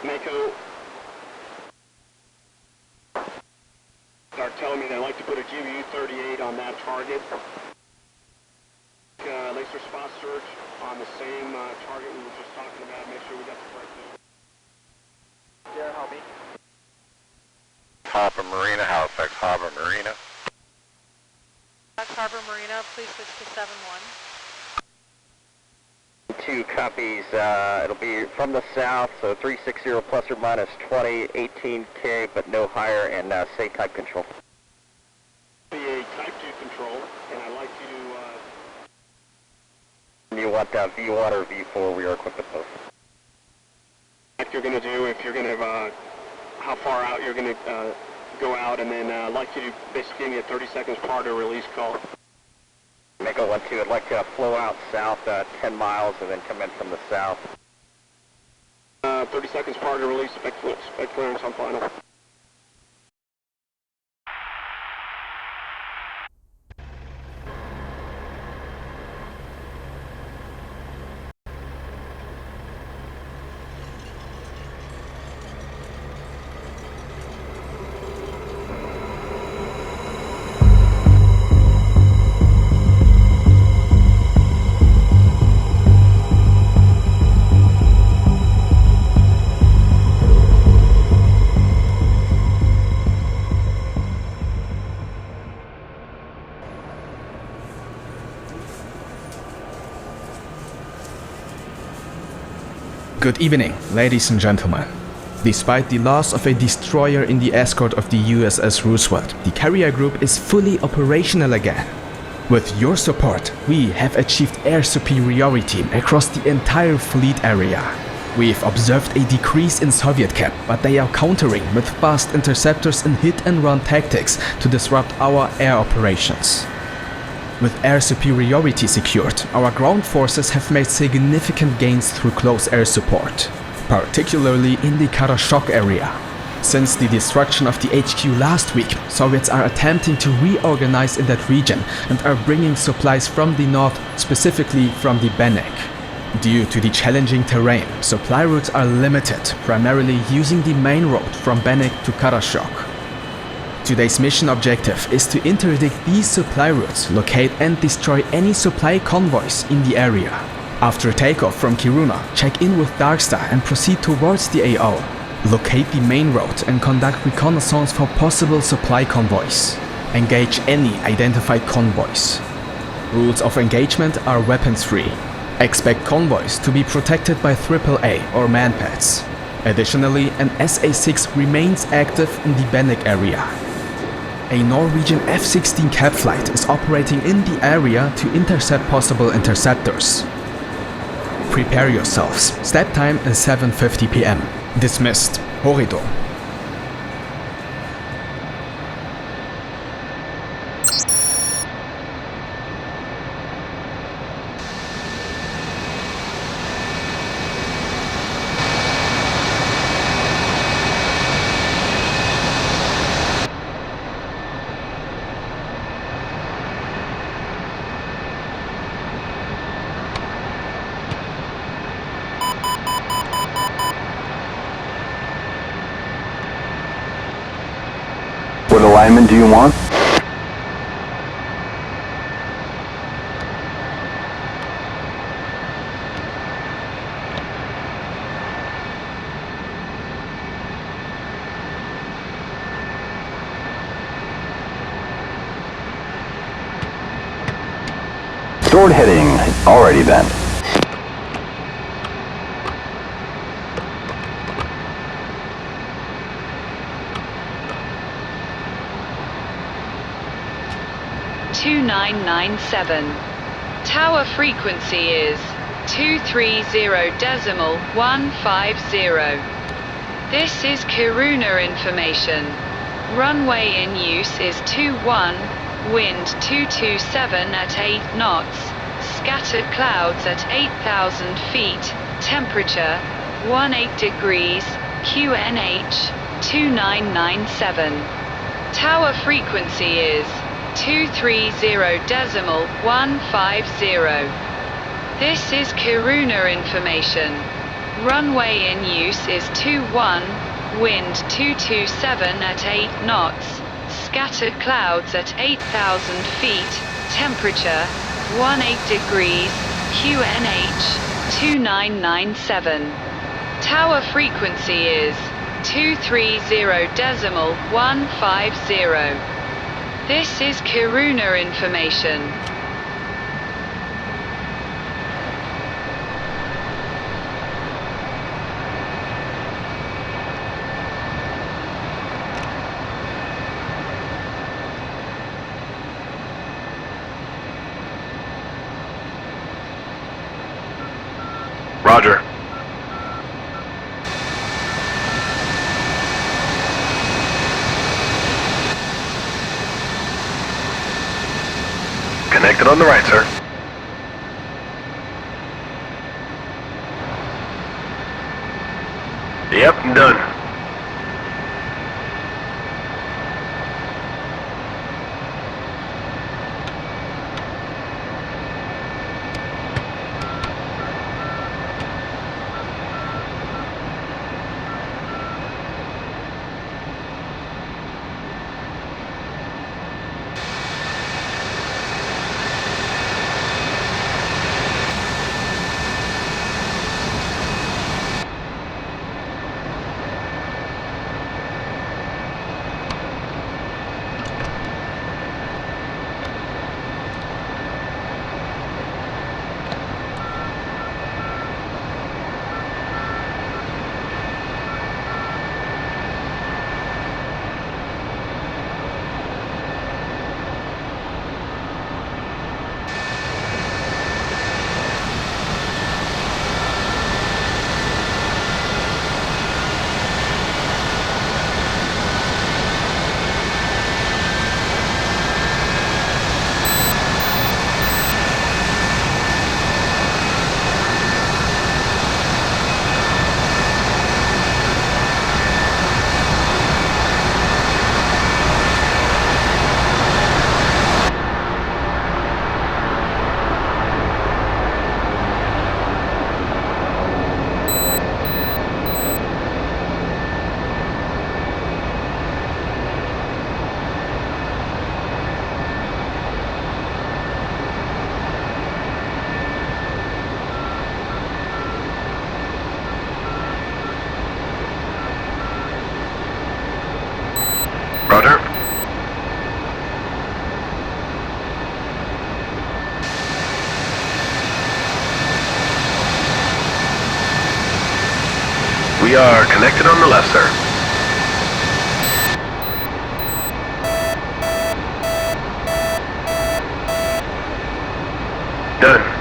Mako start telling me they like to put a GBU-38 on that target. Laser spot search on the same target we were just talking about. Make sure we got the correct position. Yeah, help me. Harbor Marina, Halifax Harbor Marina. Halifax Harbor Marina, please switch to 7-1. 2 copies, it'll be from the south, so 360 plus or minus 20, 18K, but no higher, and say type control. Be a type 2 control, and I'd like you to... You want V1 or V4, we are equipped with both. What you're going to do, if you're going to have, how far out you're going to go out, and then I'd like you to basically give me a 30 seconds prior to release call. Mako 1-2, I'd like to flow out south 10 miles and then come in from the south. 30 seconds prior to release, spec clearance on final. Good evening, ladies and gentlemen. Despite the loss of a destroyer in the escort of the USS Roosevelt, the carrier group is fully operational again. With your support, we have achieved air superiority across the entire fleet area. We've observed a decrease in Soviet cap, but they are countering with fast interceptors and hit-and-run tactics to disrupt our air operations. With air superiority secured, our ground forces have made significant gains through close air support, particularly in the Karasjok area. Since the destruction of the HQ last week, Soviets are attempting to reorganize in that region and are bringing supplies from the north, specifically from the Benek. Due to the challenging terrain, supply routes are limited, primarily using the main road from Benek to Karasjok. Today's mission objective is to interdict these supply routes, locate and destroy any supply convoys in the area. After takeoff from Kiruna, check in with Darkstar and proceed towards the AO. Locate the main road and conduct reconnaissance for possible supply convoys. Engage any identified convoys. Rules of engagement are weapons-free. Expect convoys to be protected by AAA or manpads. Additionally, an SA-6 remains active in the Benek area. A Norwegian F-16 cap flight is operating in the area to intercept possible interceptors. Prepare yourselves. Step time is 7:50 p.m. Dismissed. Horrido. What alignment do you want? Stored heading already bent. Tower frequency is 230.150. This is Kiruna information. Runway in use is 21, wind 227 at 8 knots, scattered clouds at 8,000 feet, temperature 18 degrees, QNH 2997. Tower frequency is 230.150. This is Kiruna information. Runway in use is 21, wind 227 at 8 knots, scattered clouds at 8,000 feet, temperature 18 degrees, QNH 2997. Tower frequency is 230.150. This is Kiruna information. Roger. Connected on the right, sir. Yep, done. Roger. We are connected on the left, sir. Done.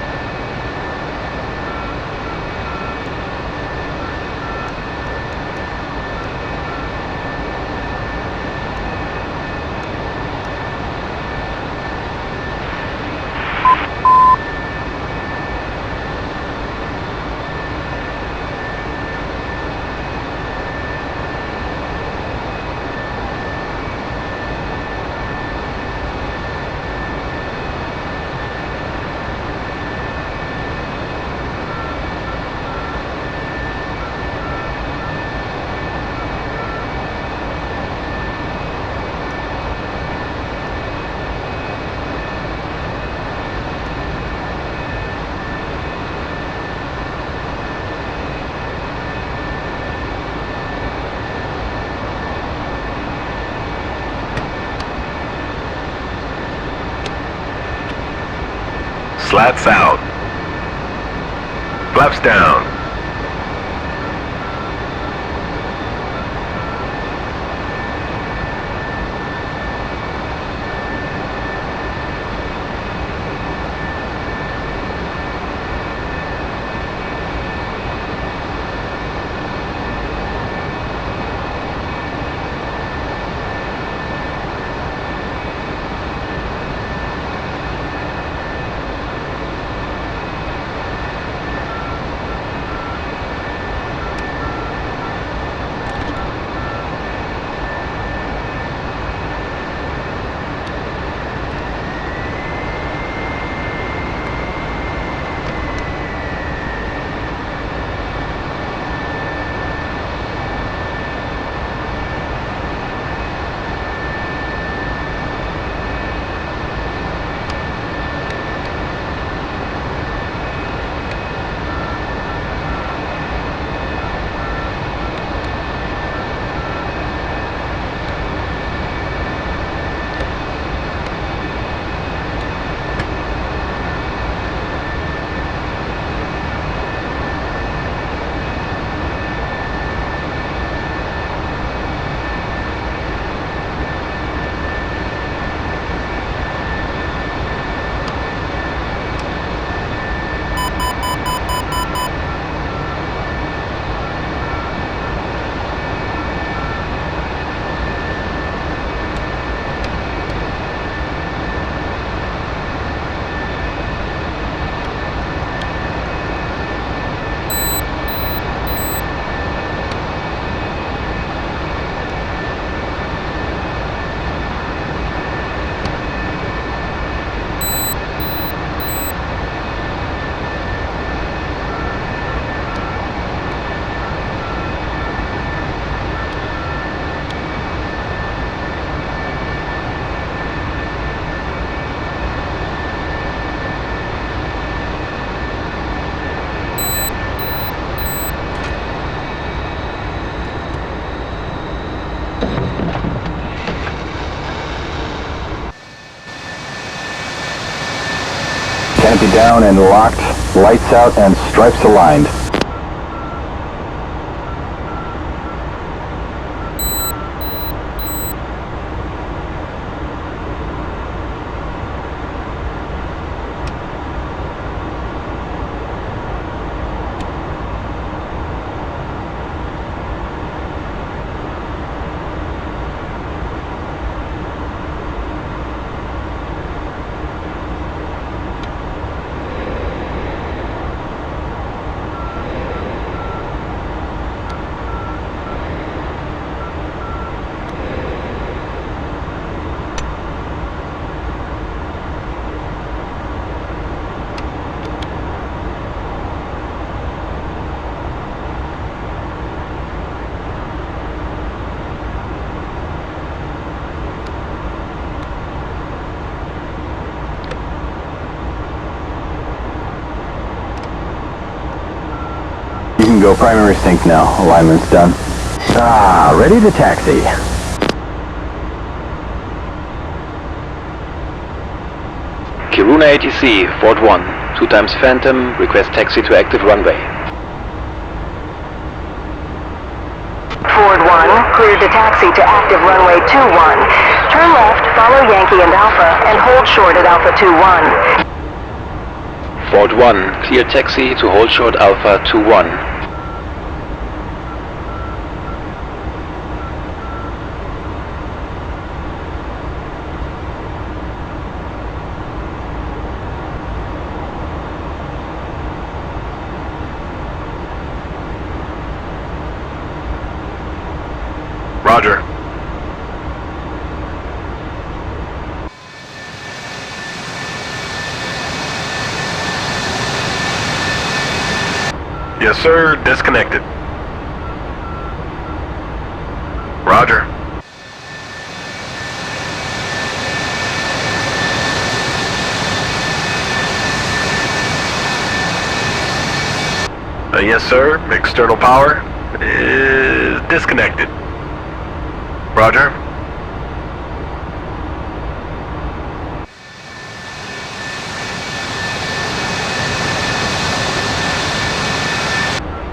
Slats out. Flaps down. down and locked, lights out and stripes aligned. You can go primary sync now. Alignment's done. Ah, ready to taxi. Kiruna ATC, Fort 1, 2 times Phantom, request taxi to active runway. Fort 1, cleared to taxi to active runway 21. Turn left, follow Yankee and Alpha, and hold short at Alpha 21. Fort 1, clear taxi to hold short Alpha 21. Roger. Yes, sir. Disconnected. Roger. Yes, sir. External power is disconnected. Roger.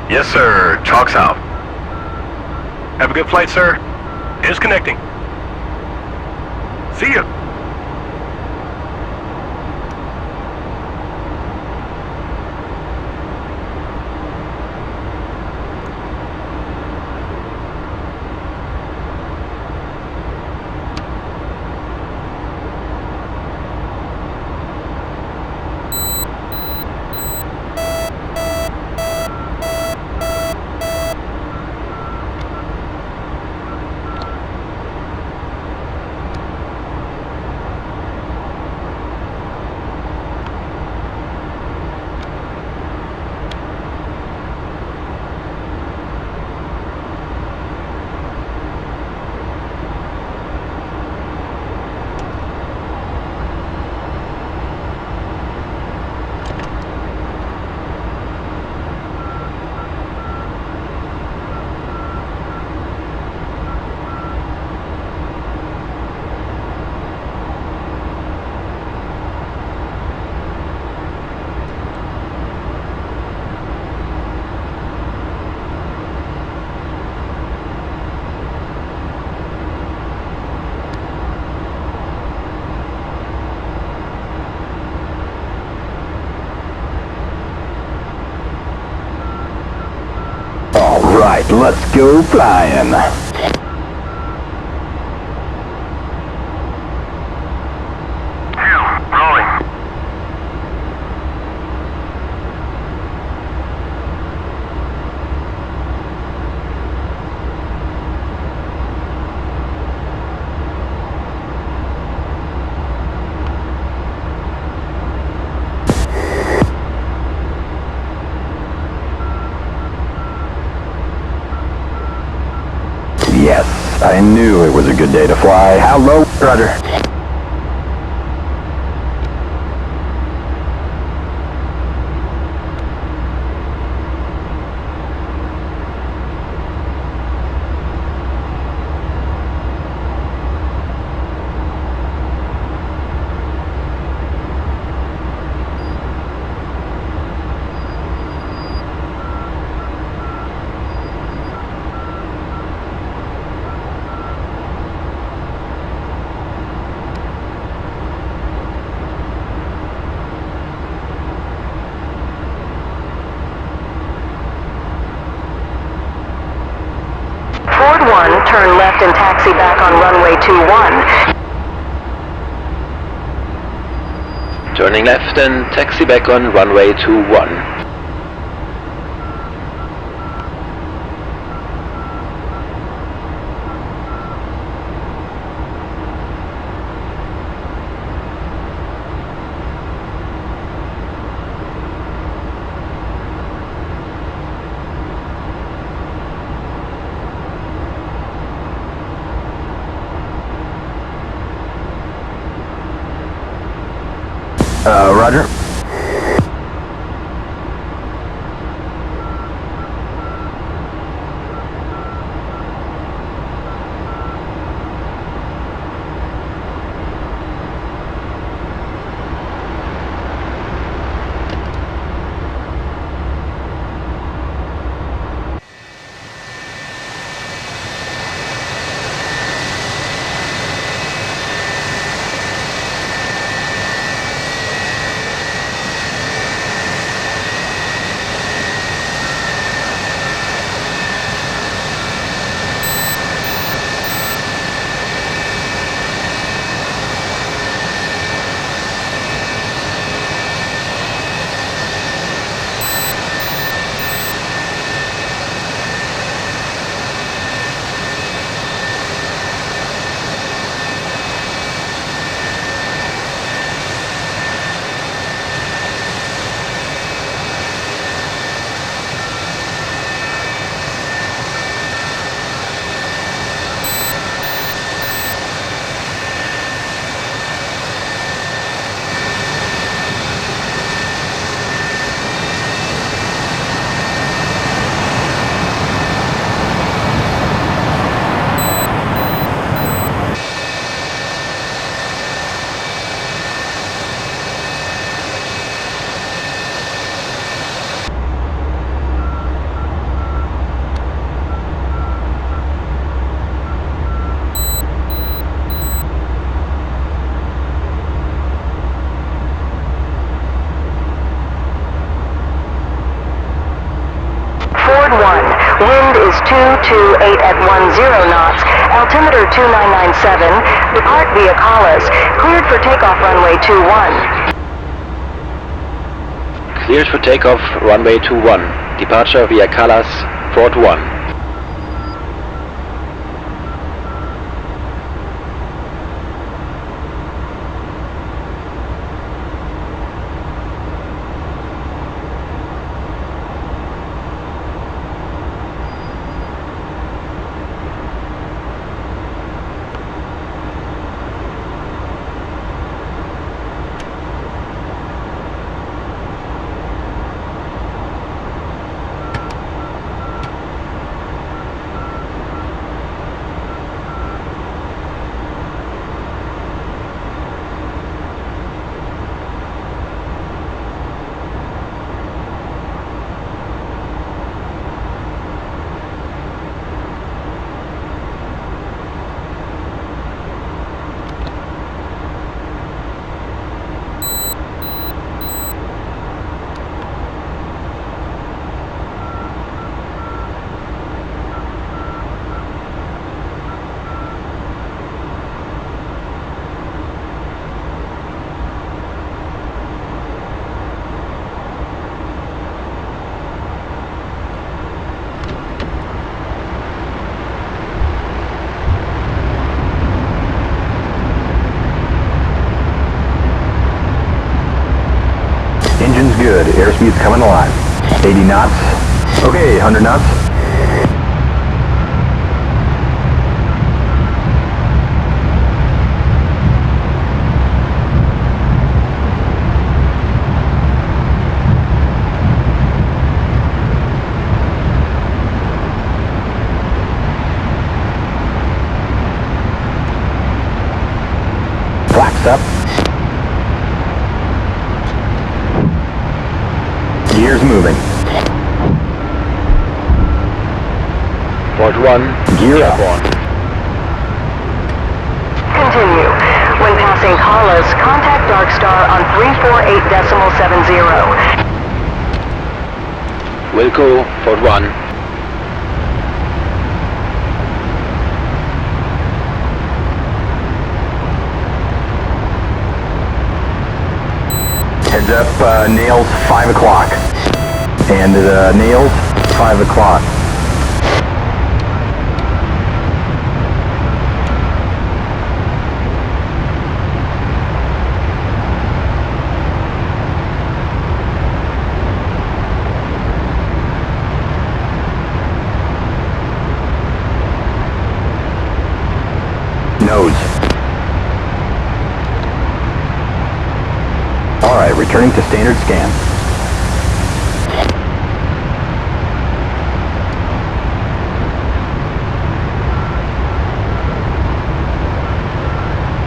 Yes, sir. Chalk's out. Have a good flight, sir. Disconnecting. See ya. Alright, let's go flying. Yes, I knew it was a good day to fly. How low? Roger. Turn left and taxi back on runway 21. Turning left and taxi back on runway 21. Roger. Wind is 228 at 10 knots. Altimeter 2997. Depart via Calais. Cleared for takeoff runway 21. Cleared for takeoff runway 21. Departure via Calais, Fort 1. Engine's good. Airspeed's coming alive. 80 knots. Okay, 100 knots. Flaps up. Gears moving. Fort 1, Gear up. Continue. When passing Calais, contact Dark Star on 348.70. Wilco, Fort 1. Heads up, nails 5 o'clock. And nails 5 o'clock. Nose. Alright, returning to standard scan.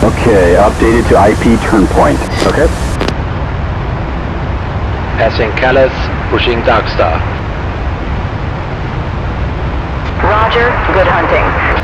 Okay, updated to IP turn point. Okay. Passing Calais, pushing Darkstar. Roger, good hunting.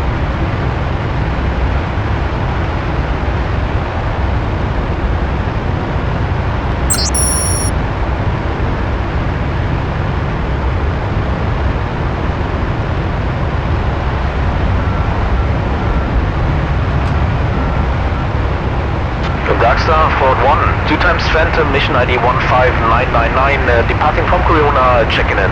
Darkstar, Fort 1, 2 times Phantom, mission ID 15999, departing from Kiruna, checking in.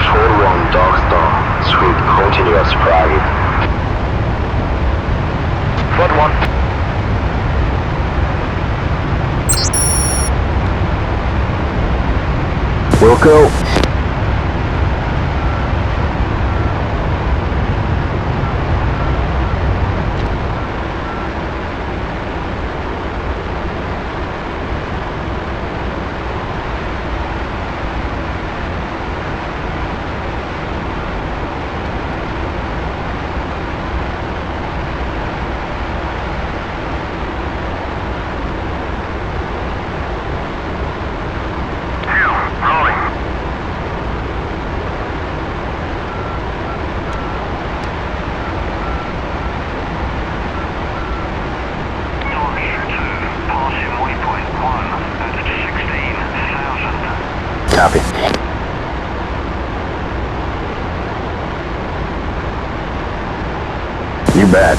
Fort 1, Darkstar, sweep continuous private. Fort 1. Wilco. Copy. You bet.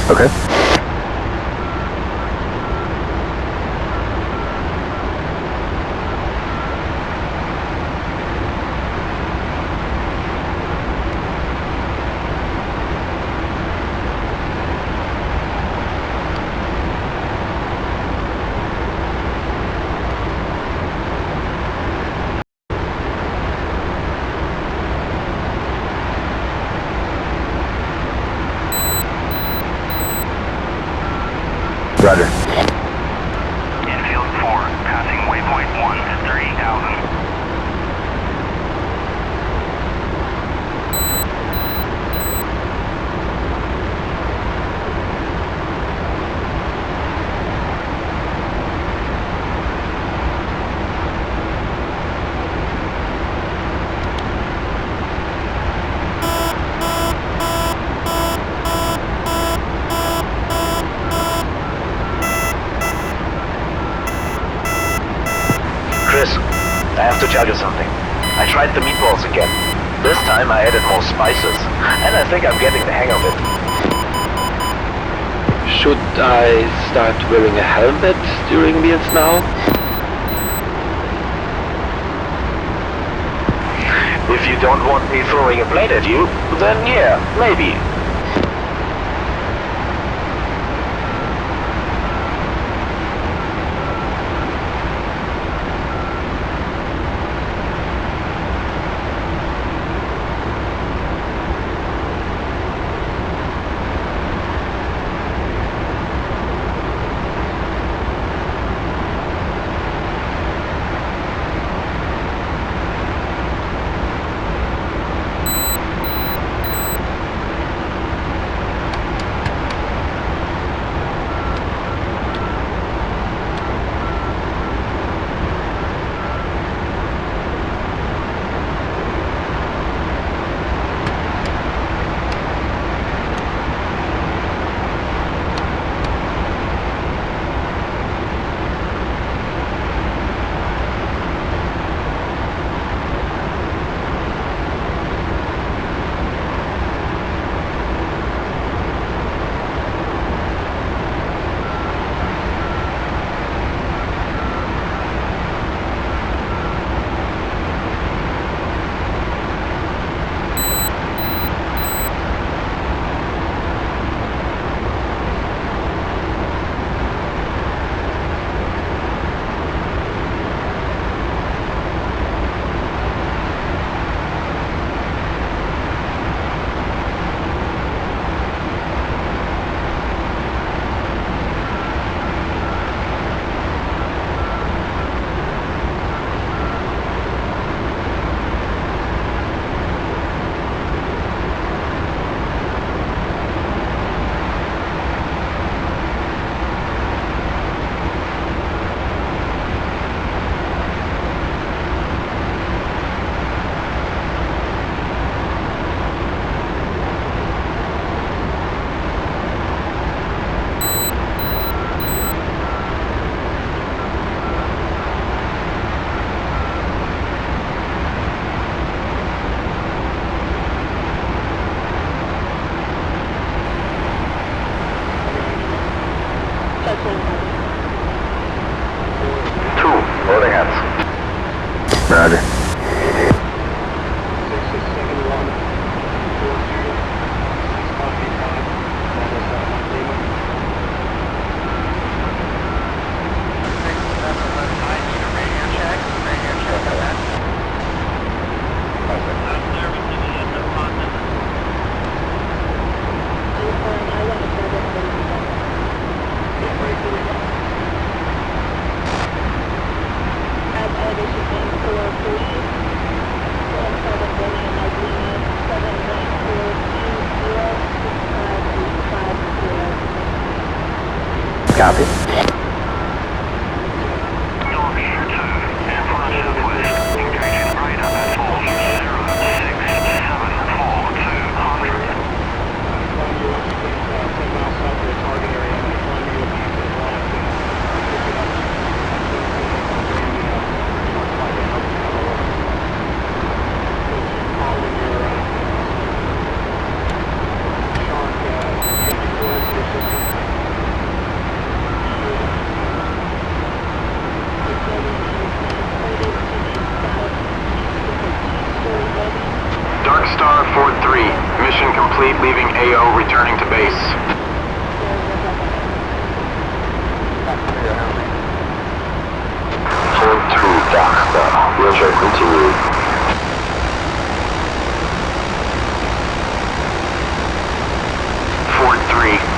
Okay. Roger. Infield 4, passing waypoint 1 at 30,000. Chris, I have to tell you something. I tried the meatballs again. This time I added more spices, and I think I'm getting the hang of it. Should I start wearing a helmet during meals now? If you don't want me throwing a plate at you, then yeah, maybe. copy. Leaving AO, returning to base. Hold 2 Dark Star. Roger, continue. Ford 3.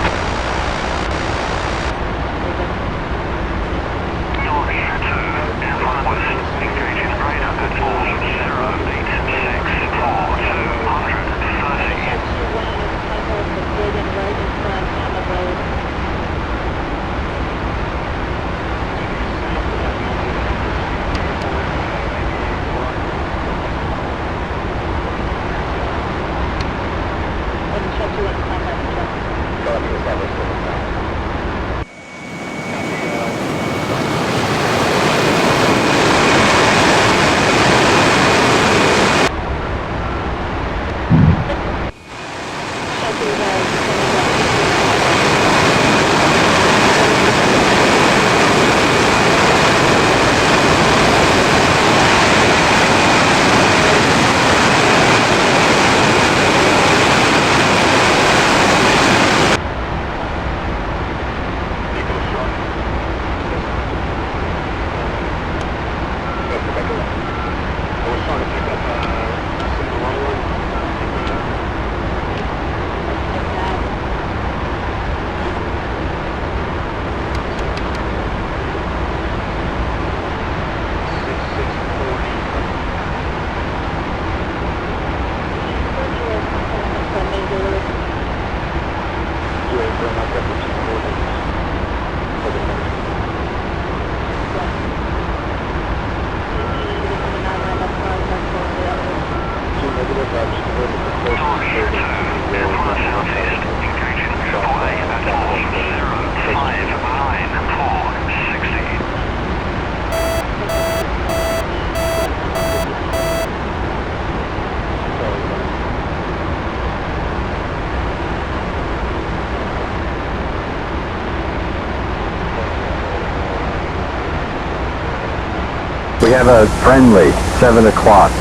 We have a friendly, 7 o'clock.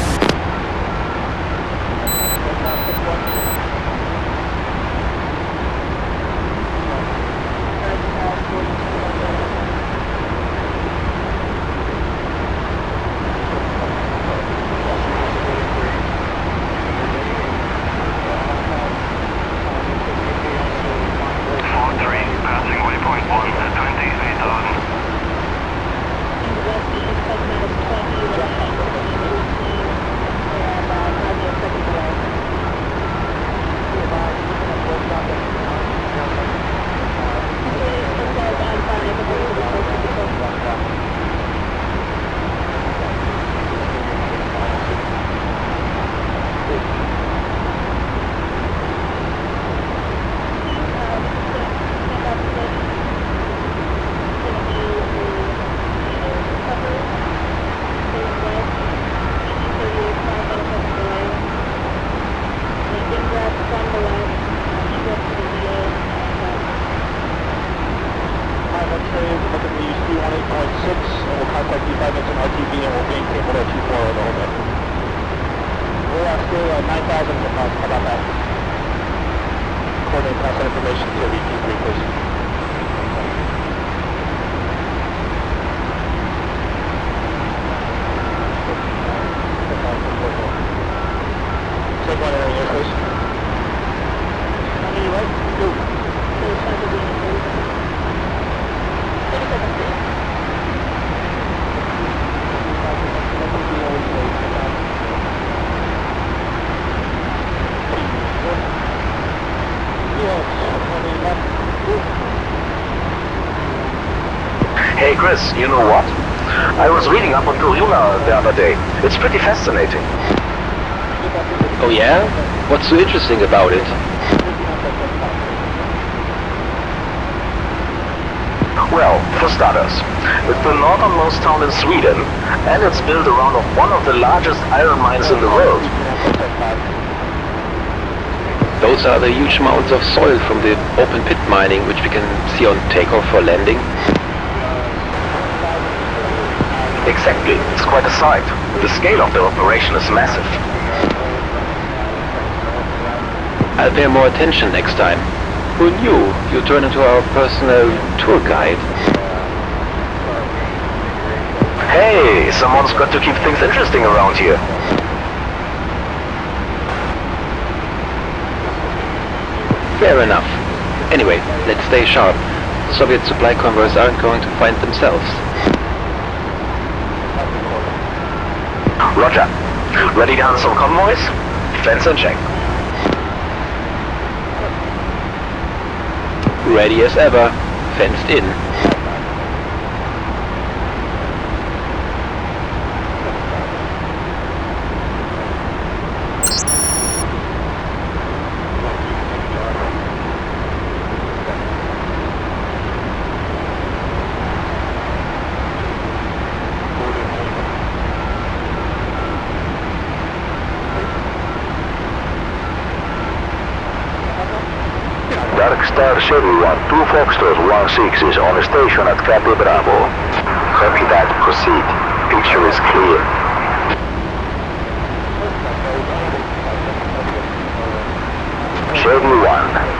Hey Chris, you know what? I was reading up on Kiruna the other day. It's pretty fascinating. Oh yeah? What's so interesting about it? Well, for starters, it's the northernmost town in Sweden, and it's built around one of the largest iron mines in the world. Those are the huge mounds of soil from the open pit mining, which we can see on takeoff or landing. Exactly, it's quite a sight. The scale of the operation is massive. I'll pay more attention next time. Who knew you turn into our personal tour guide? Hey, someone's got to keep things interesting around here. Fair enough. Anyway, let's stay sharp. Soviet supply convoys aren't going to find themselves. Roger. Ready to handle some convoys? Fence in check. Ready as ever. Fenced in. Star Schedule 1, 2 Foxtrot 16 is on station at Cambio Bravo. Copy that, proceed. Picture is clear. Schedule 1.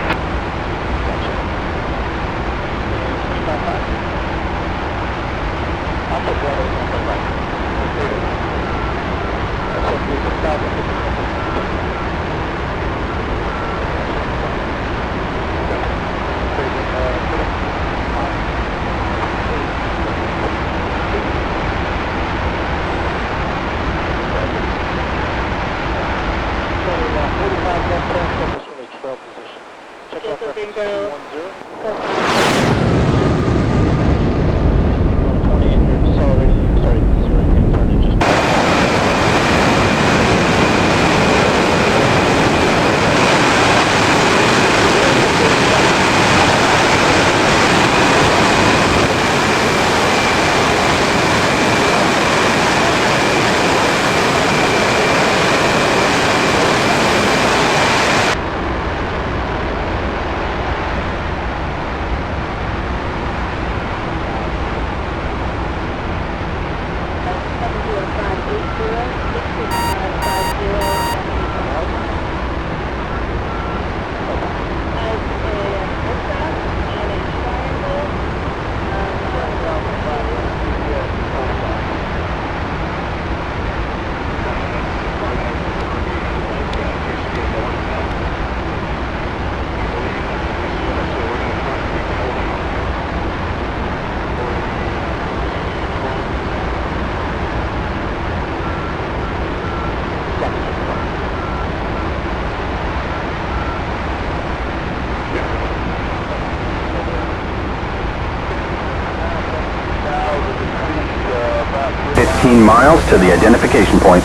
Miles to the identification point.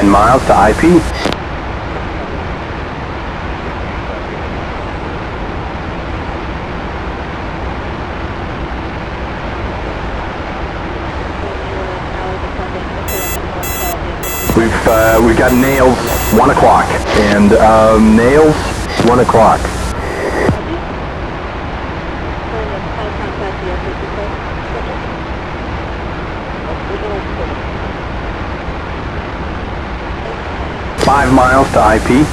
Miles to IP. We've got nails 1 o'clock and nails 1 o'clock. Five miles to IP.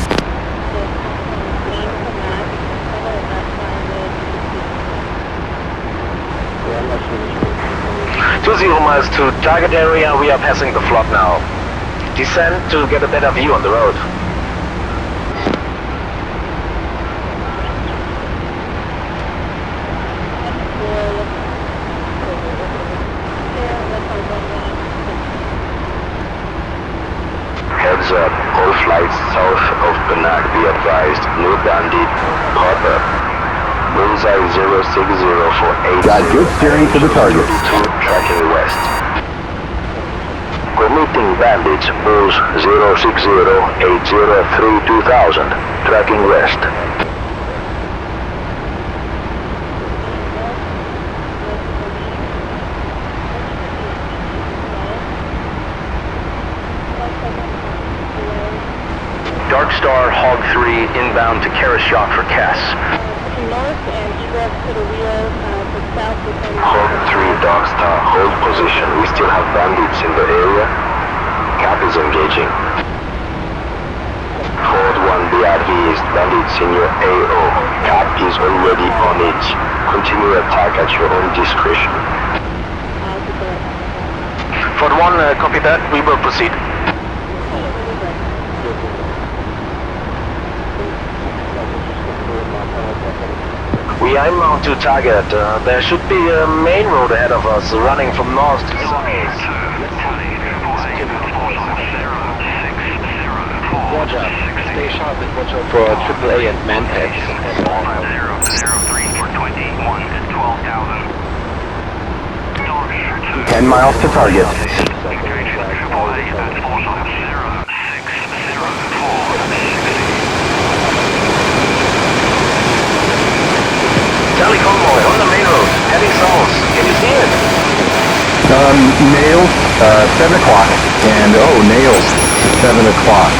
0 miles to target area. We are passing the flood now. Descend to get a better view on the road. Heads up, all flights south of Penang be advised, no bandit, hopper. Bullseye 060 for 8. Got good steering to the target. Tracking west. Committing bandits, Bulls 060-803-2000, tracking west. Dark Star, Hog 3, inbound to Karasjok for Cass. North and egress to the rear to south. Hog 3, Dark Star, hold position. We still have bandits in the area. Cap is engaging. Horde 1, be advised, bandits in your AO. Cap is already on it. Continue attack at your own discretion. Ford 1, copy that. We will proceed. We are inbound to target. There should be a main road ahead of us, running from north to south. Roger. Stay sharp and watch out for AAA and manpads. 10 miles to target. Charlie Convoy on the main road, heading south. Can you see it? Nails, 7 o'clock. And, oh, nails, 7 o'clock.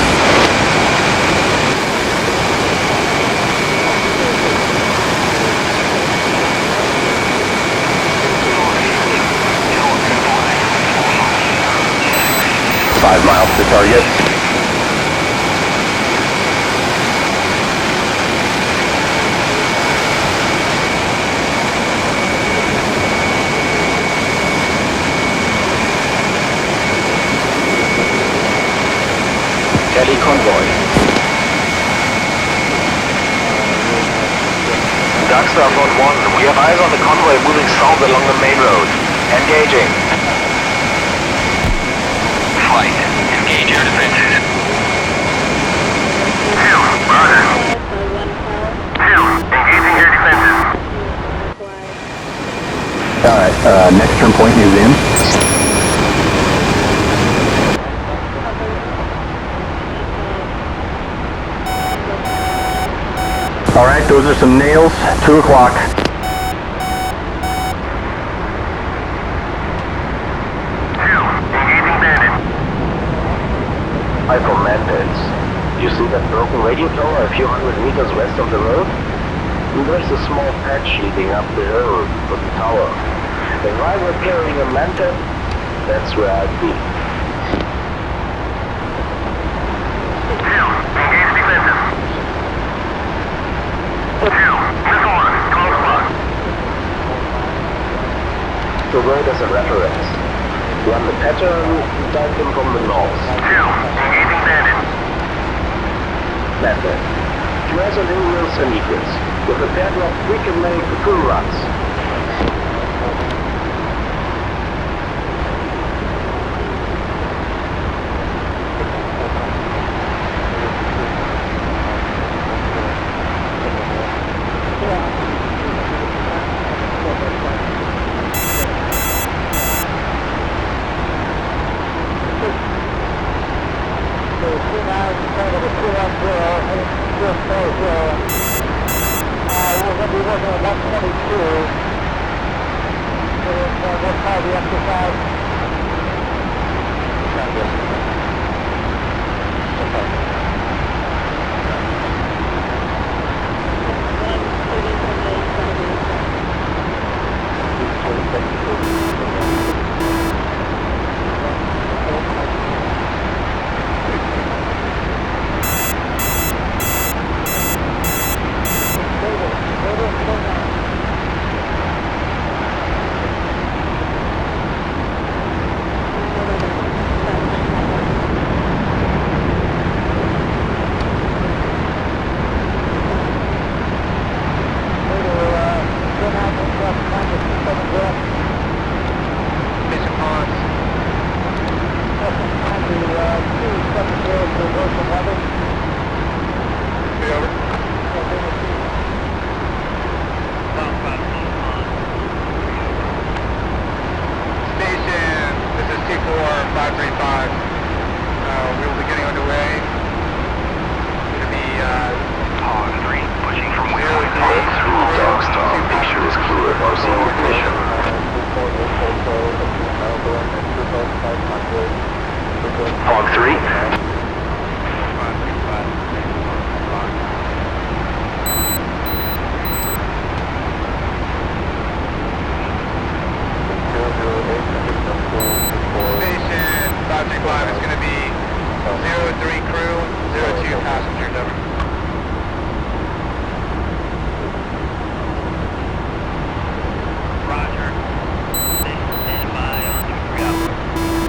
Five miles to target. Charlie Convoy. Darkstar Fort 1, we have eyes on the convoy moving south along the main road. Engaging. Flight, engage your defenses. Roger. Engaging your defenses. Alright, next turn point is in. Alright, those are some nails, 2 o'clock. Hi from manpads. You see that broken radio tower a few hundred meters west of the road? There's a small patch leading up the hill to the tower. If I were carrying a manpad, that's where I'd be. Engage defensive. The road as a reference. Run the pattern, dive them from the north. Engaging bandit. Method. Dress on inwheels and egress. With a padlock, we can make full runs. Log 3. Station 535 is going to be 03 crew, 02 passengers, over. Roger. Stand by on 23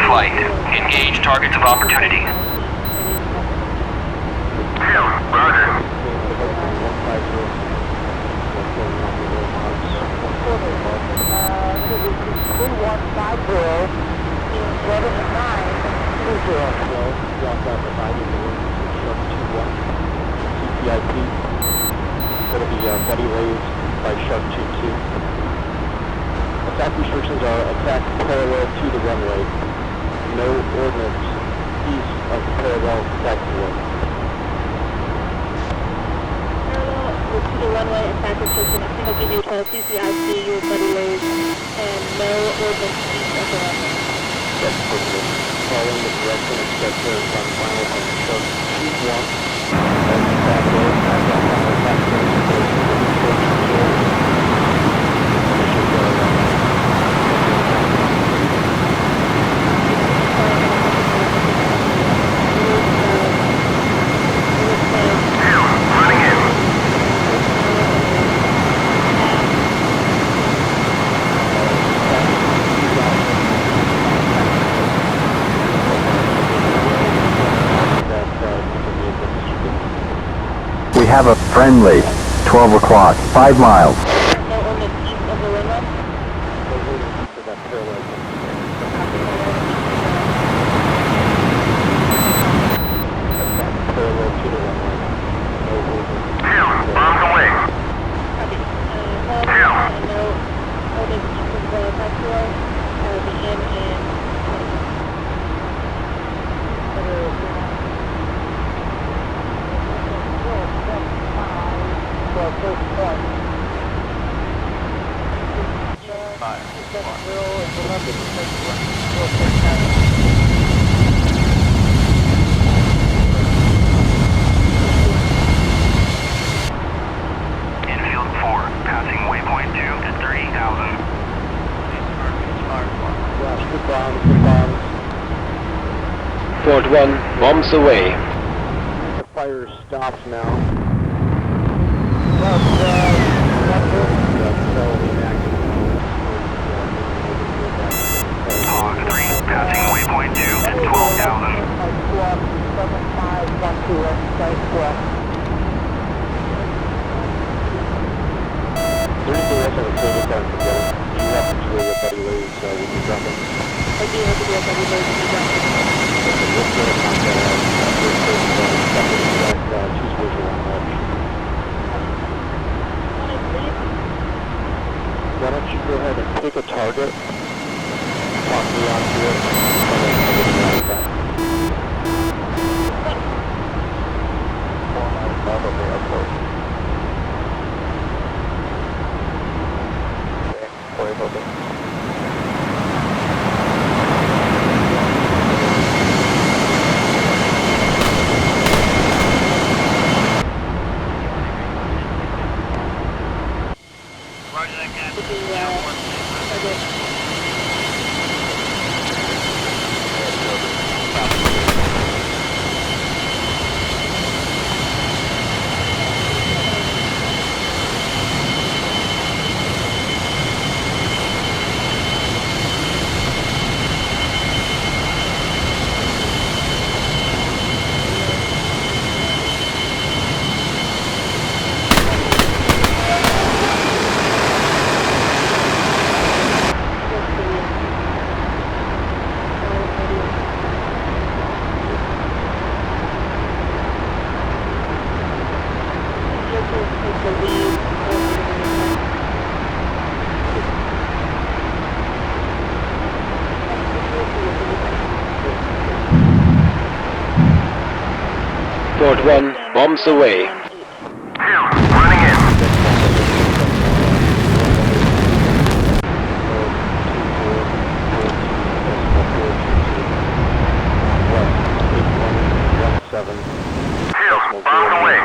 Flight. Engage targets of opportunity. That'll be buddy lays by Shark 2-2. Attack restrictions are attack parallel to the runway. No ordnance east of the parallel attack wheel. Parallel to the runway, attack restriction, a single GD-12 CCIC, your buddy lays, and no ordnance east of the runway. That's perfect. Following the direction of Jester on final on Shark 2-1. We have a friendly, 12 o'clock, 5 miles. Infield 4, passing waypoint 2 at 30,000. Fort 1, bombs away. The fire stops now. Hog 3, passing waypoint 2 at 12,000. Is there anything else on the table that I'm forgetting? Do you have to do your buddy lays when you drop them? I do have to do a buddy lays when you drop them. Choose visual on that. Why don't you go ahead and pick a target, talk me onto it, and then I'll get you back. 4 miles south of the airport. Okay, sorry about that. Fort 1, bombs away. Running in. Bombs away.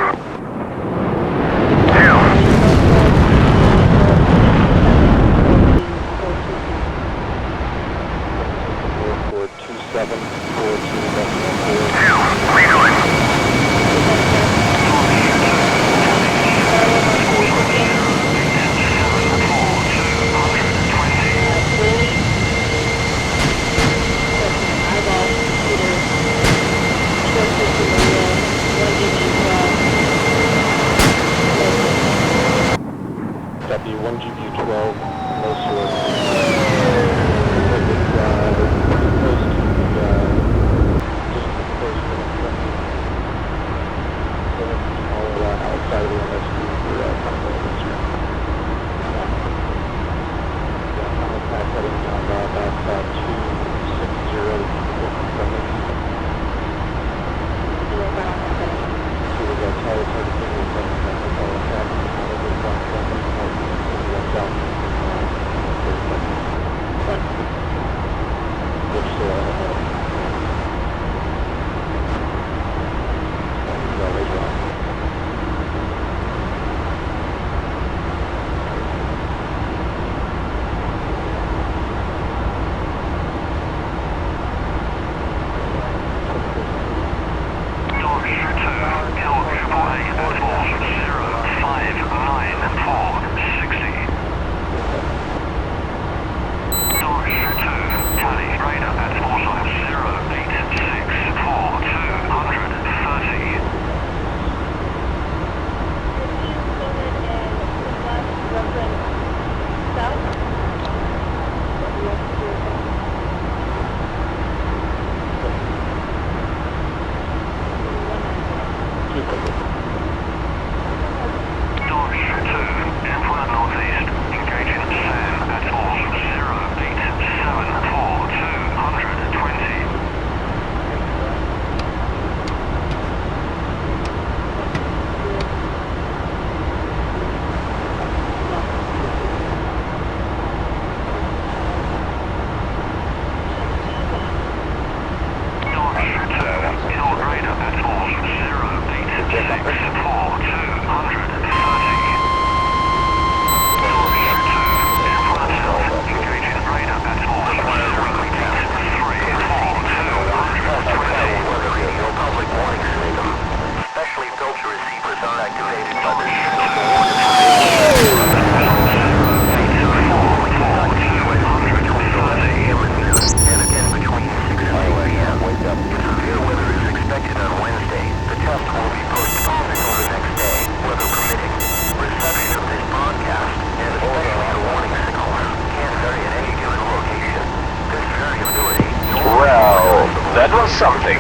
Something.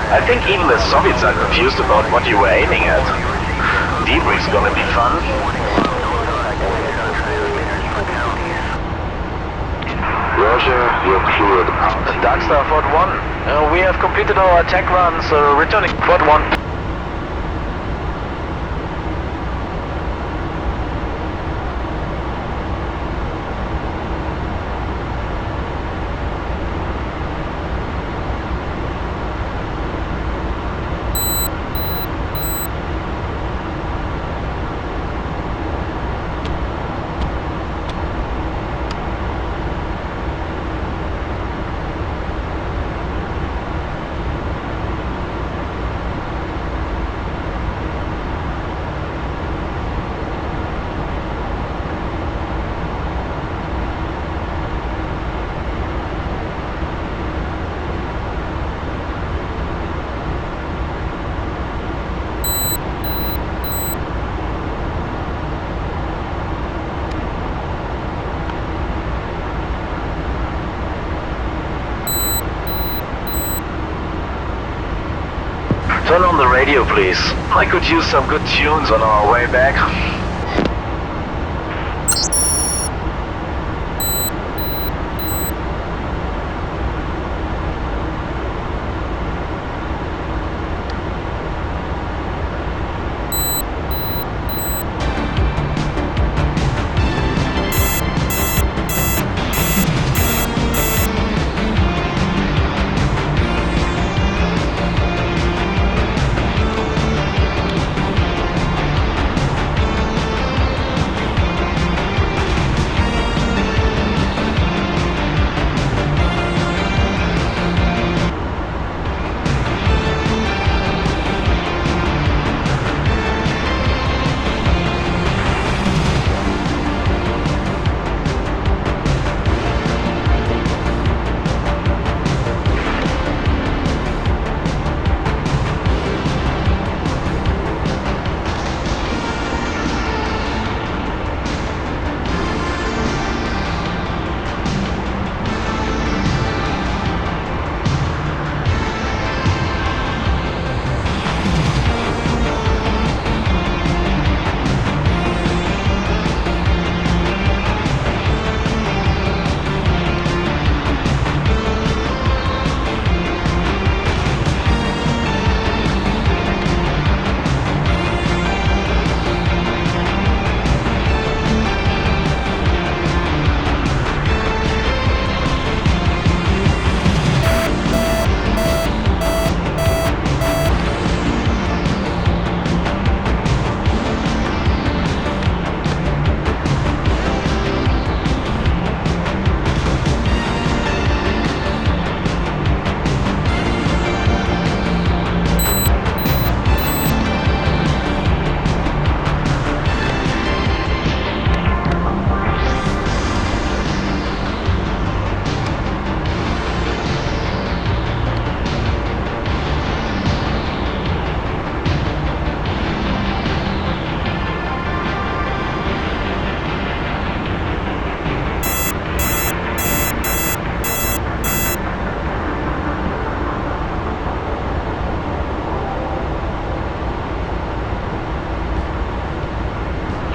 I think even the Soviets are confused about what you were aiming at. Debrief's gonna be fun. Roger, you're cleared. Darkstar Fort 1. We have completed our attack runs, returning Fort 1. Turn on the radio, please. I could use some good tunes on our way back.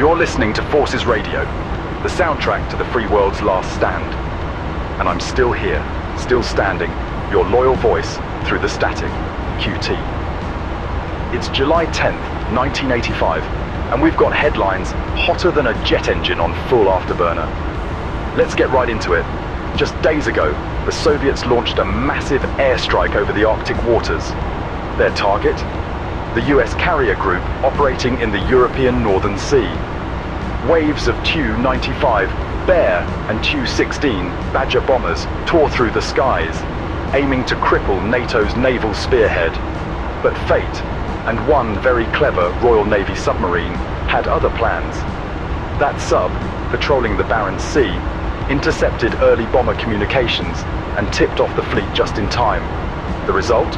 You're listening to Forces Radio, the soundtrack to the free world's last stand. And I'm still here, still standing, your loyal voice through the static, QT. It's July 10th, 1985, and we've got headlines hotter than a jet engine on full afterburner. Let's get right into it. Just days ago, the Soviets launched a massive airstrike over the Arctic waters. Their target? The US carrier group operating in the European Northern Sea. Waves of Tu-95, Bear and Tu-16 Badger bombers tore through the skies, aiming to cripple NATO's naval spearhead. But fate, and one very clever Royal Navy submarine, had other plans. That sub, patrolling the Barents Sea, intercepted early bomber communications and tipped off the fleet just in time. The result?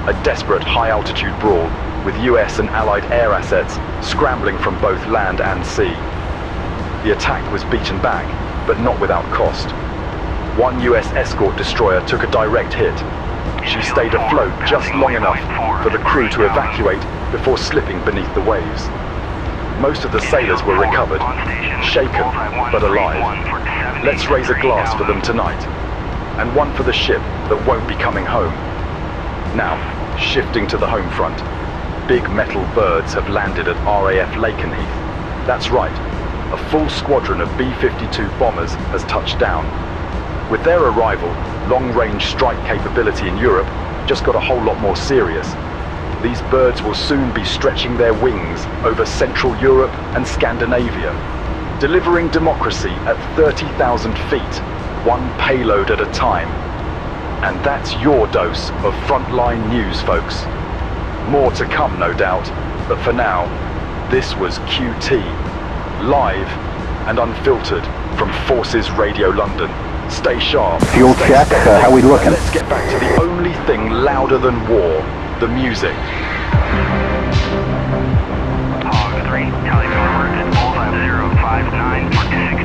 A desperate high-altitude brawl, with US and Allied air assets scrambling from both land and sea. The attack was beaten back, but not without cost. One US escort destroyer took a direct hit. She stayed afloat just long enough for the crew to evacuate before slipping beneath the waves. Most of the sailors were recovered, shaken but alive. Let's raise a glass for them tonight, and one for the ship that won't be coming home. Now, shifting to the home front, big metal birds have landed at RAF Lakenheath. That's right, a full squadron of B-52 bombers has touched down. With their arrival, long-range strike capability in Europe just got a whole lot more serious. These birds will soon be stretching their wings over Central Europe and Scandinavia, delivering democracy at 30,000 feet, one payload at a time. And that's your dose of frontline news, folks. More to come, no doubt, but for now, this was QT, live and unfiltered from Forces Radio London. Stay sharp. Fuel check, how we looking? Let's get back to the only thing louder than war, the music. Hog 3, tally forward at 5059 for 260.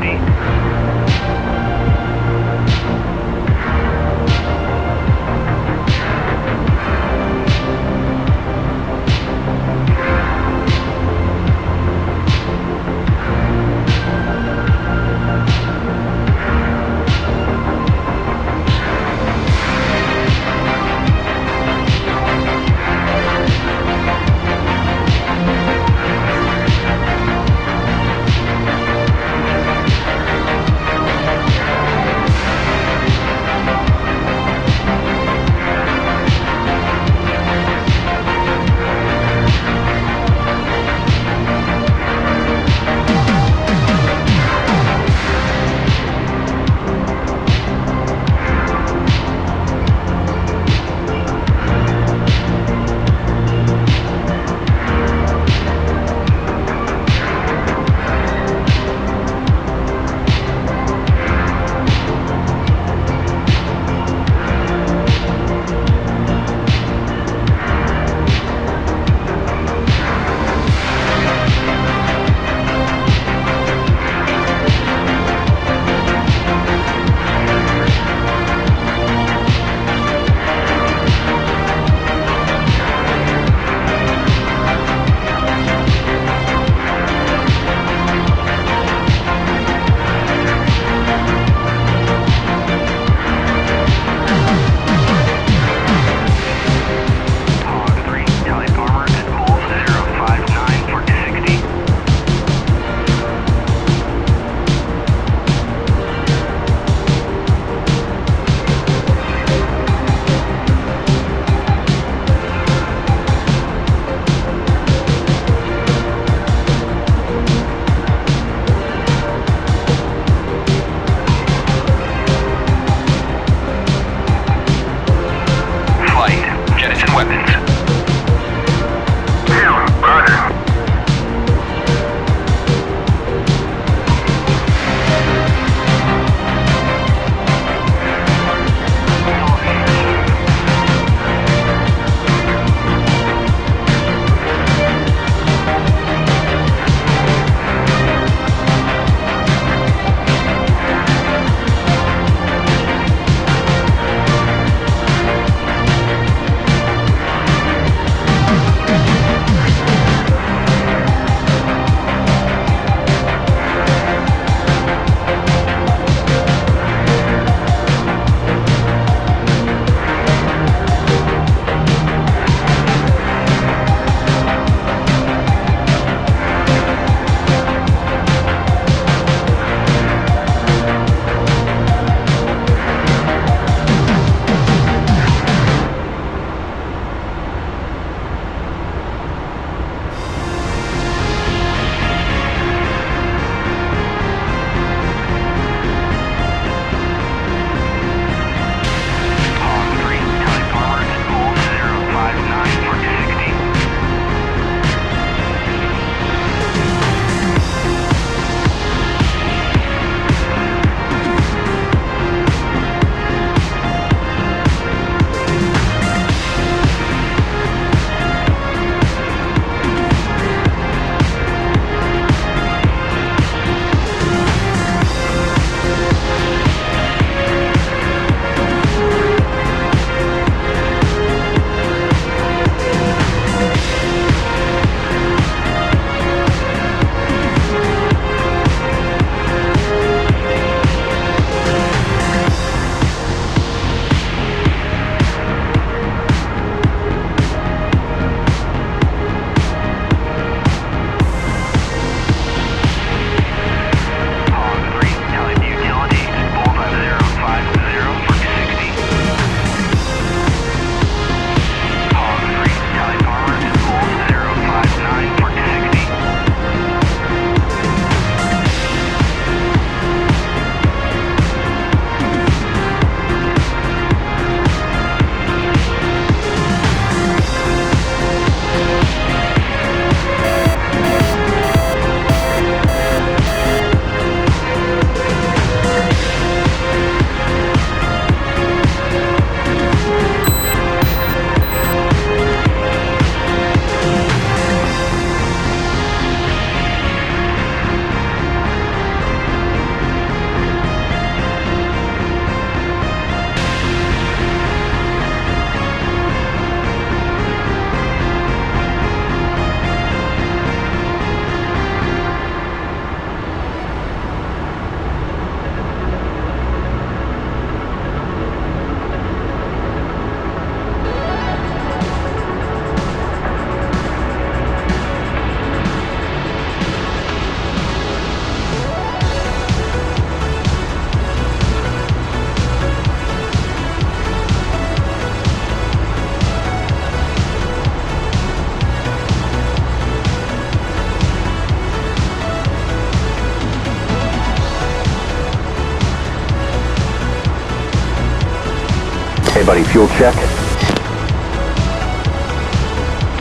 buddy, fuel check.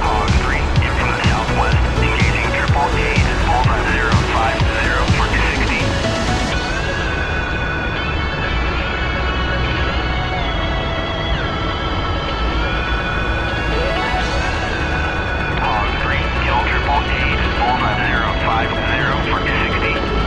Hog 3, in from the southwest, engaging triple gate, Volta 050 for 260. Hog 3, kill triple gate, Volta 050 for 260.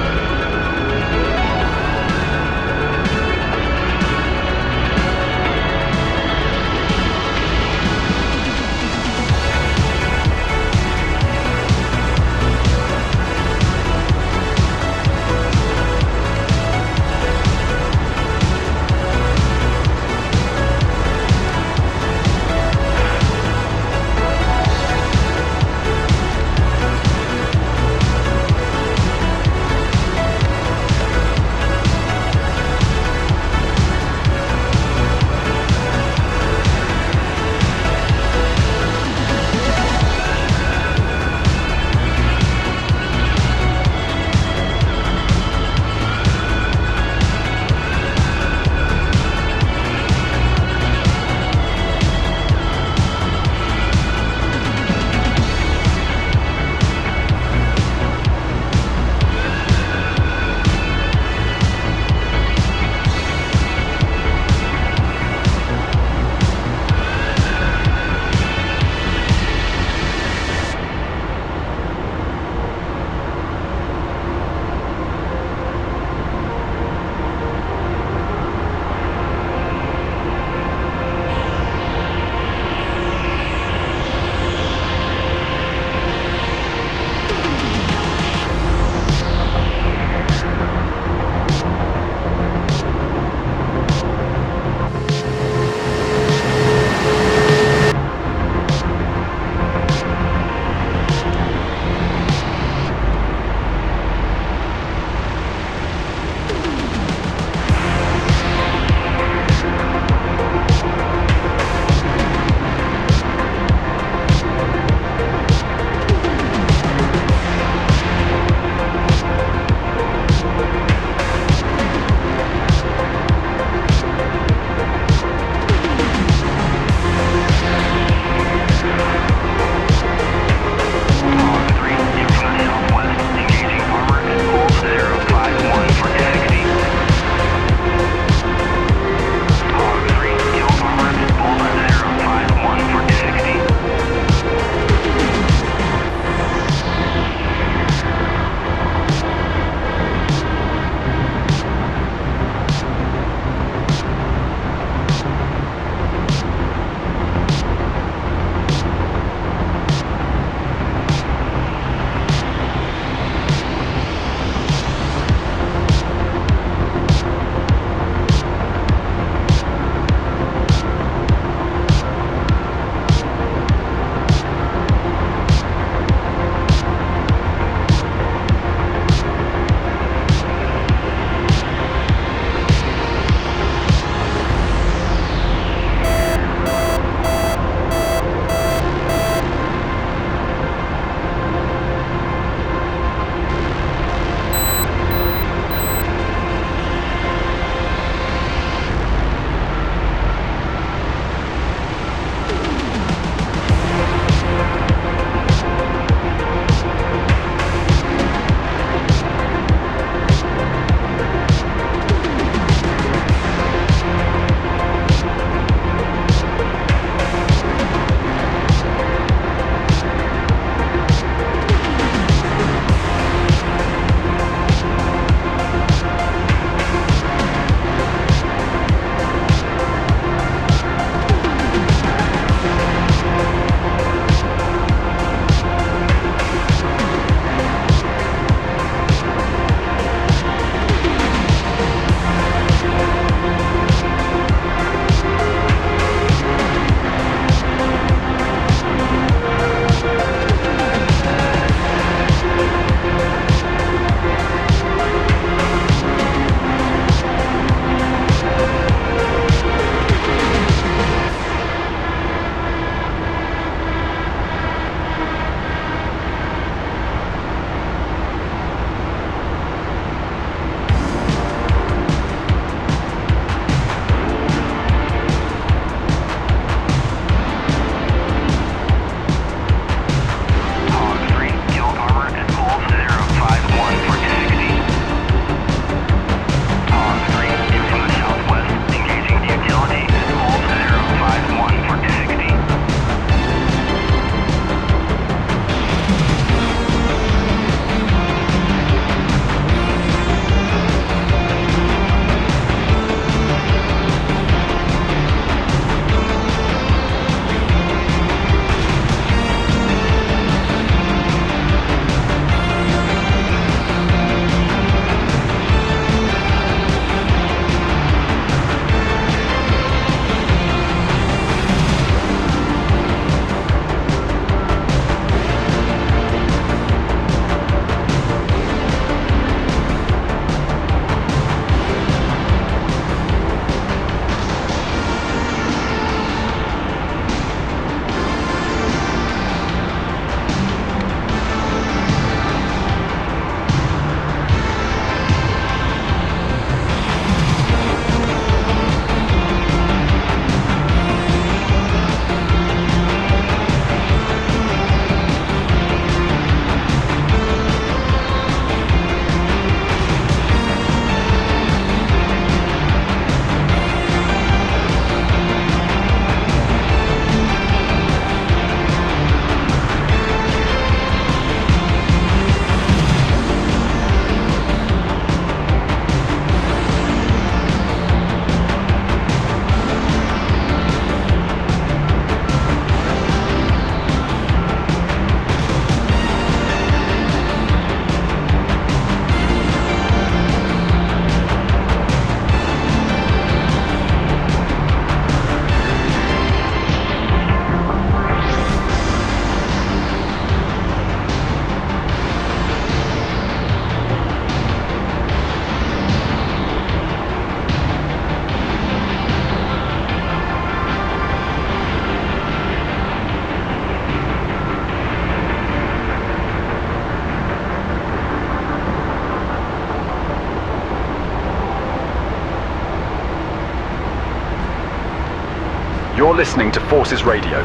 You're listening to Forces Radio,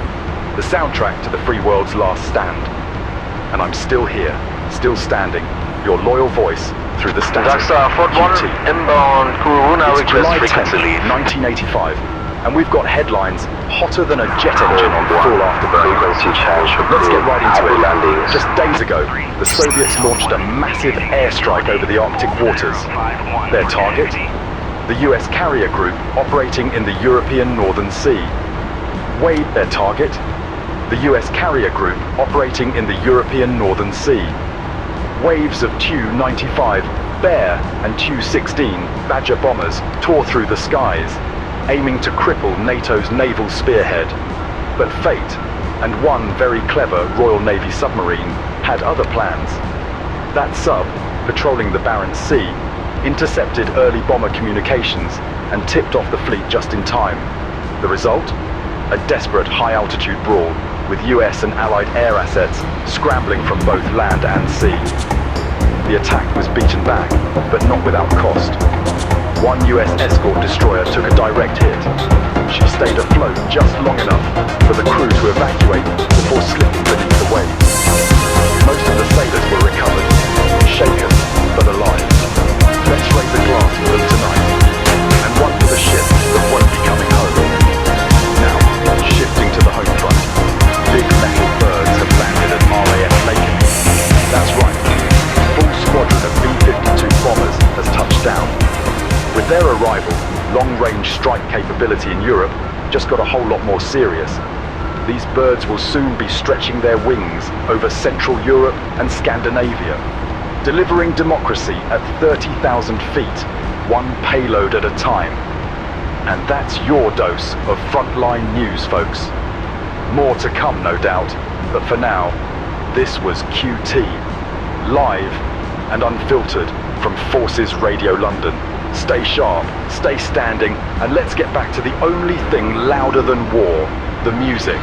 the soundtrack to the free world's last stand. And I'm still here, still standing, your loyal voice through the static QT. Inbound Kiruna, it's July request 10th, 1985, and we've got headlines hotter than a jet engine on full afterburner. Let's get right into it. Just days ago, the Soviets launched a massive airstrike over the Arctic waters. Their target? The US carrier group operating in the European Northern Sea. Their target? The US carrier group operating in the European Northern Sea. Waves of Tu-95 Bear and Tu-16 Badger bombers tore through the skies, aiming to cripple NATO's naval spearhead. But fate, and one very clever Royal Navy submarine, had other plans. That sub, patrolling the Barents Sea, intercepted early bomber communications and tipped off the fleet just in time. The result? A desperate high-altitude brawl, with US and Allied air assets scrambling from both land and sea. The attack was beaten back, but not without cost. One US escort destroyer took a direct hit. She stayed afloat just long enough for the crew to evacuate before slipping beneath the waves. Most of the sailors were recovered, shaken but alive. Let's raise a glass for them tonight, and one for the ship that won't be coming home. Now, shifting to the home front, big metal birds have landed at RAF Macon. That's right, a full squadron of B-52 bombers has touched down. With their arrival, long-range strike capability in Europe just got a whole lot more serious. These birds will soon be stretching their wings over Central Europe and Scandinavia, delivering democracy at 30,000 feet, one payload at a time. And that's your dose of frontline news, folks. More to come, no doubt, but for now, this was QT, live and unfiltered from Forces Radio London. Stay sharp, stay standing, and let's get back to the only thing louder than war, the music.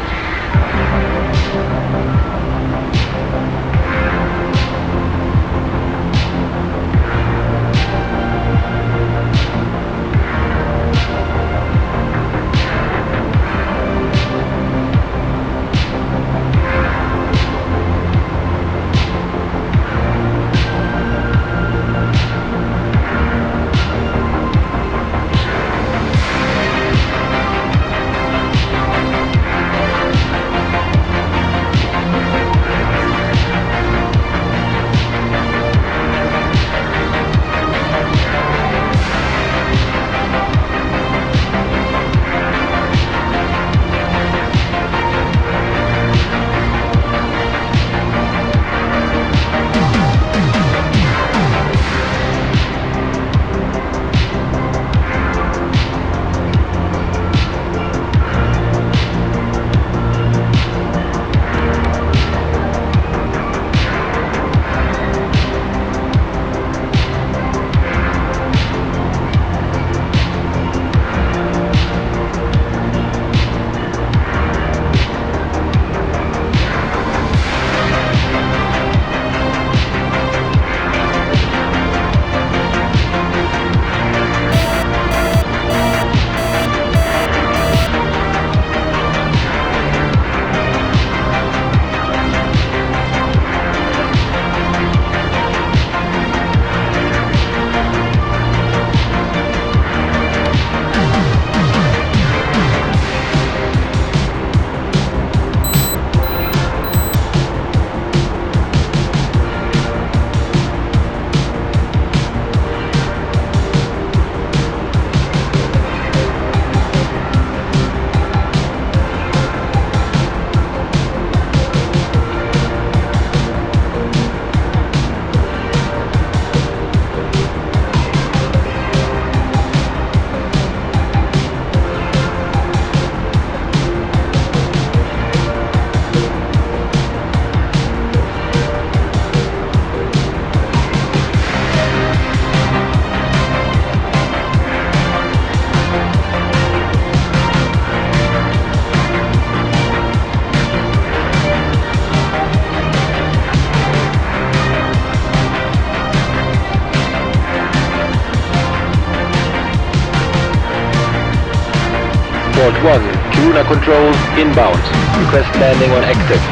Port 1, Kiruna Control, inbound. Request landing on exit.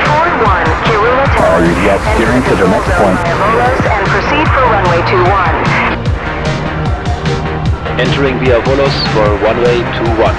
Ford 1, Kiruna Tower. Yes, steering to the next point. And proceed for runway 21. Entering via Volos for runway 21.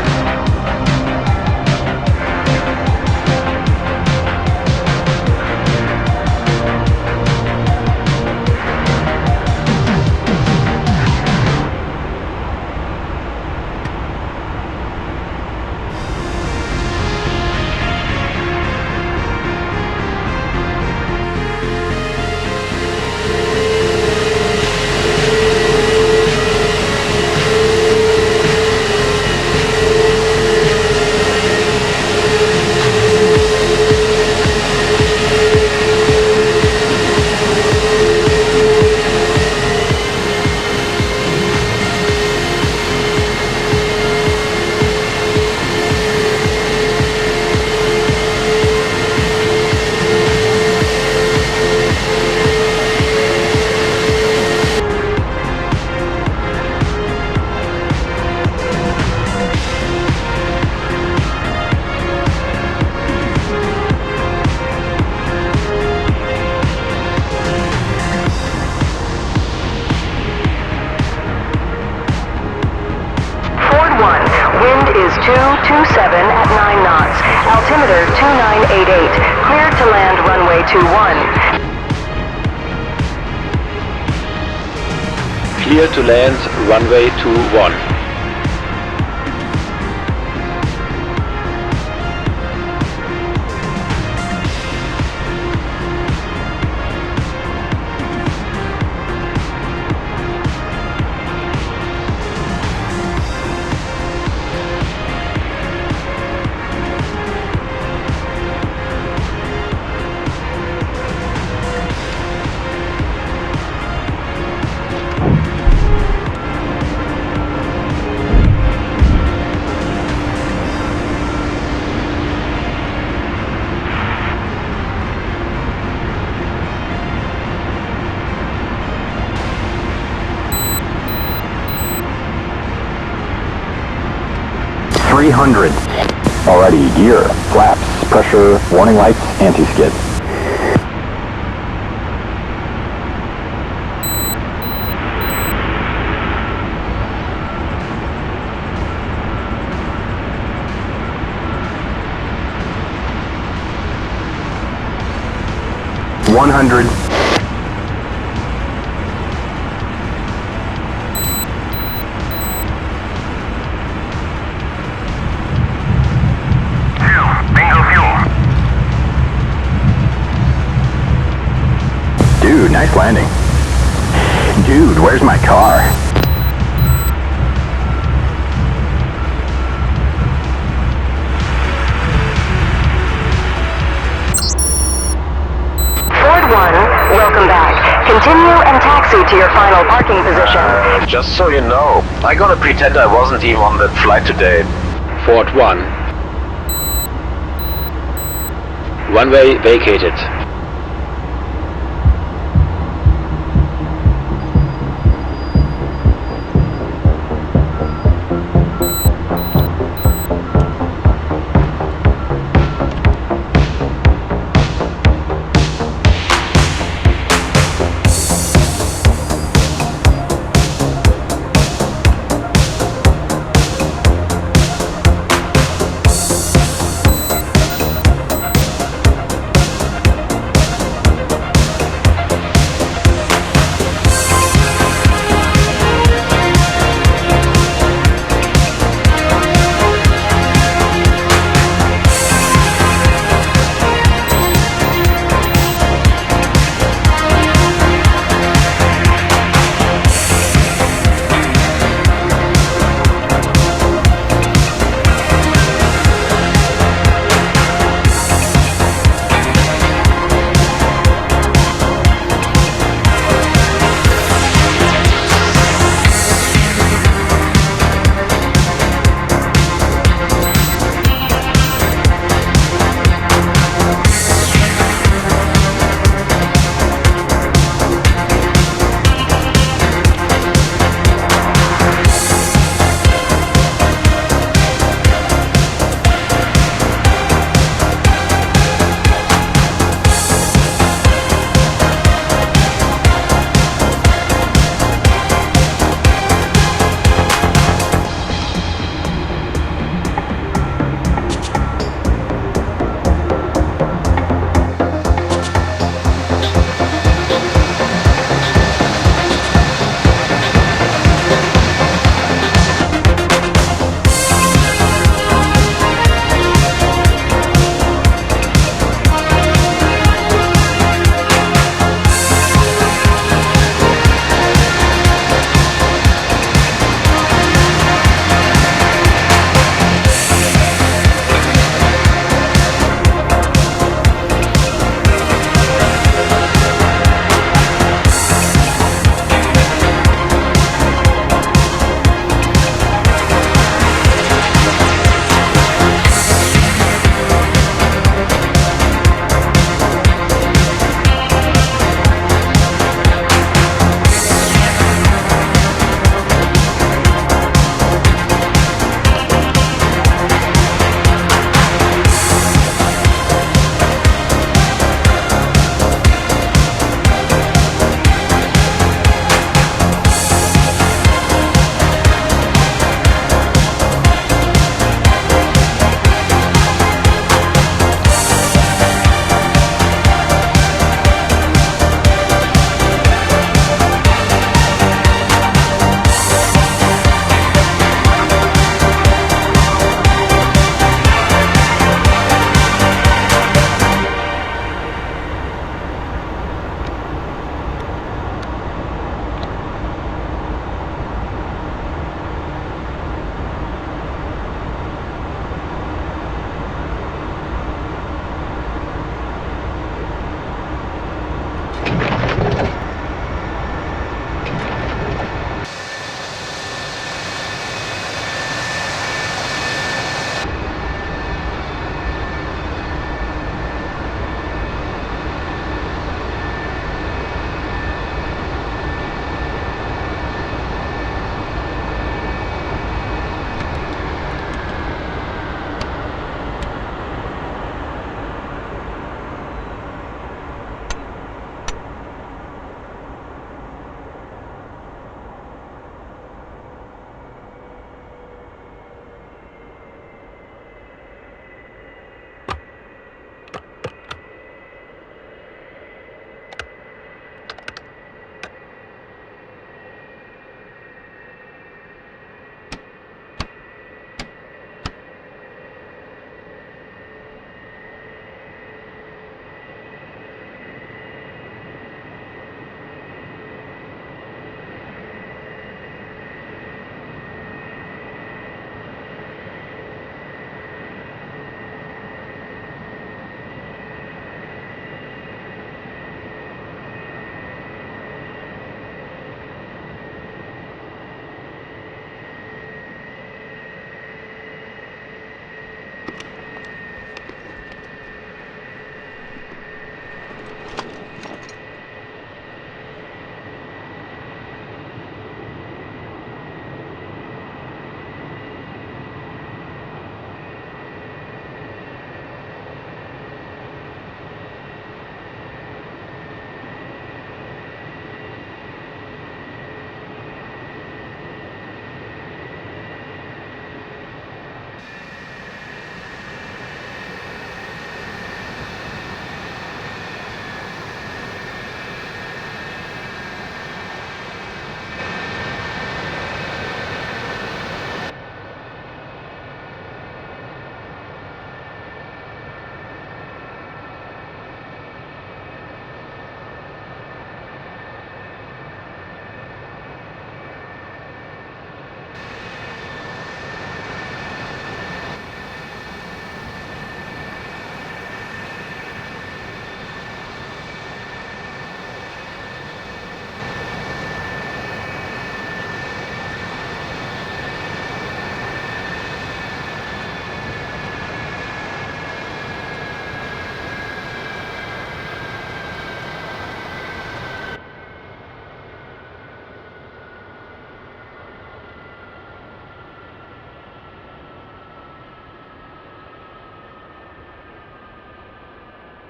Is 227 at 9 knots. Altimeter 2988. Cleared to land runway 21. Clear to land runway 21. Alrighty, gear, flaps, pressure, warning lights, anti-skid. Dude, nice landing. Dude, where's my car? Ford 1, welcome back. Continue and taxi to your final parking position. Just so you know, I gotta pretend I wasn't even on that flight today. Ford 1. Runway vacated.